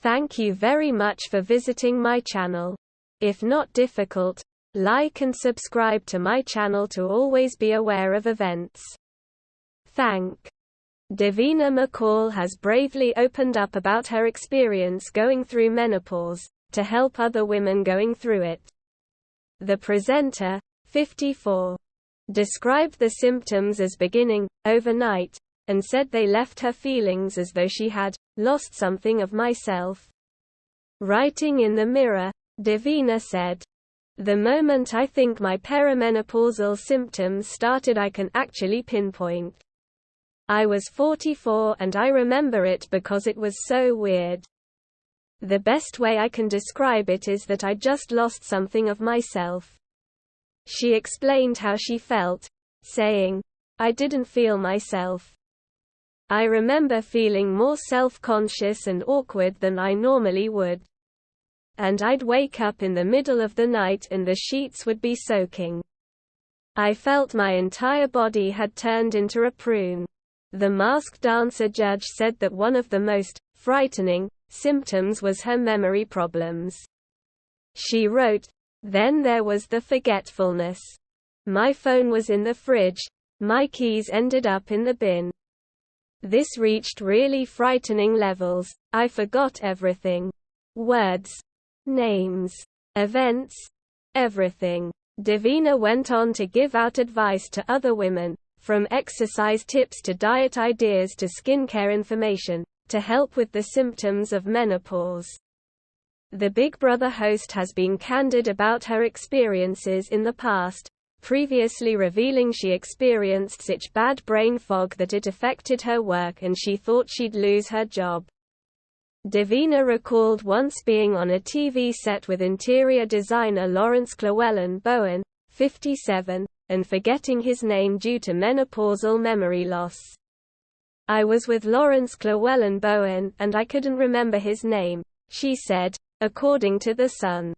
Thank you very much for visiting my channel. If not difficult, like and subscribe to my channel to always be aware of events. Thank. Davina McCall has bravely opened up about her experience going through menopause, to help other women going through it. The presenter, 54, described the symptoms as beginning overnight, and said they left her feelings as though she had lost something of myself. Writing in the Mirror, Davina said, "The moment I think my perimenopausal symptoms started I can actually pinpoint. I was 44 and I remember it because it was so weird. The best way I can describe it is that I just lost something of myself." She explained how she felt, saying, "I didn't feel myself. I remember feeling more self-conscious and awkward than I normally would. And I'd wake up in the middle of the night and the sheets would be soaking. I felt my entire body had turned into a prune." The masked dancer judge said that one of the most frightening symptoms was her memory problems. She wrote, "Then there was the forgetfulness. My phone was in the fridge, my keys ended up in the bin. This reached really frightening levels. I forgot everything. Words, names, events, everything." Davina went on to give out advice to other women, from exercise tips to diet ideas to skincare information, to help with the symptoms of menopause. The Big Brother host has been candid about her experiences in the past, previously revealing she experienced such bad brain fog that it affected her work and she thought she'd lose her job. Davina recalled once being on a TV set with interior designer Lawrence Llewellyn-Bowen, 57, and forgetting his name due to menopausal memory loss. "I was with Lawrence Llewellyn-Bowen and I couldn't remember his name," she said, according to The Sun.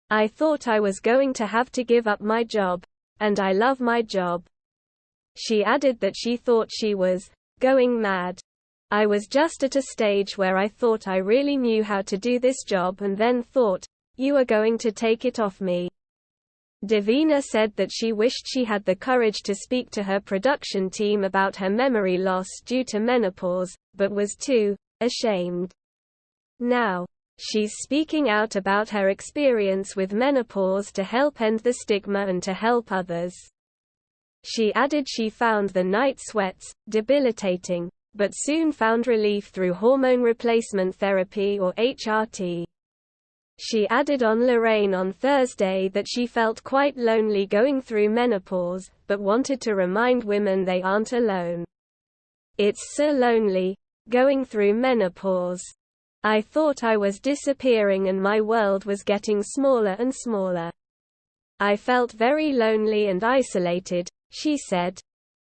"I thought I was going to have to give up my job, and I love my job." She added that she thought she was going mad. "I was just at a stage where I thought I really knew how to do this job and then thought, you are going to take it off me." Davina said that she wished she had the courage to speak to her production team about her memory loss due to menopause, but was too ashamed. Now, she's speaking out about her experience with menopause to help end the stigma and to help others. She added she found the night sweats debilitating, but soon found relief through hormone replacement therapy or HRT. She added on Lorraine on Thursday that she felt quite lonely going through menopause, but wanted to remind women they aren't alone. "It's so lonely, going through menopause. I thought I was disappearing and my world was getting smaller and smaller. I felt very lonely and isolated," she said.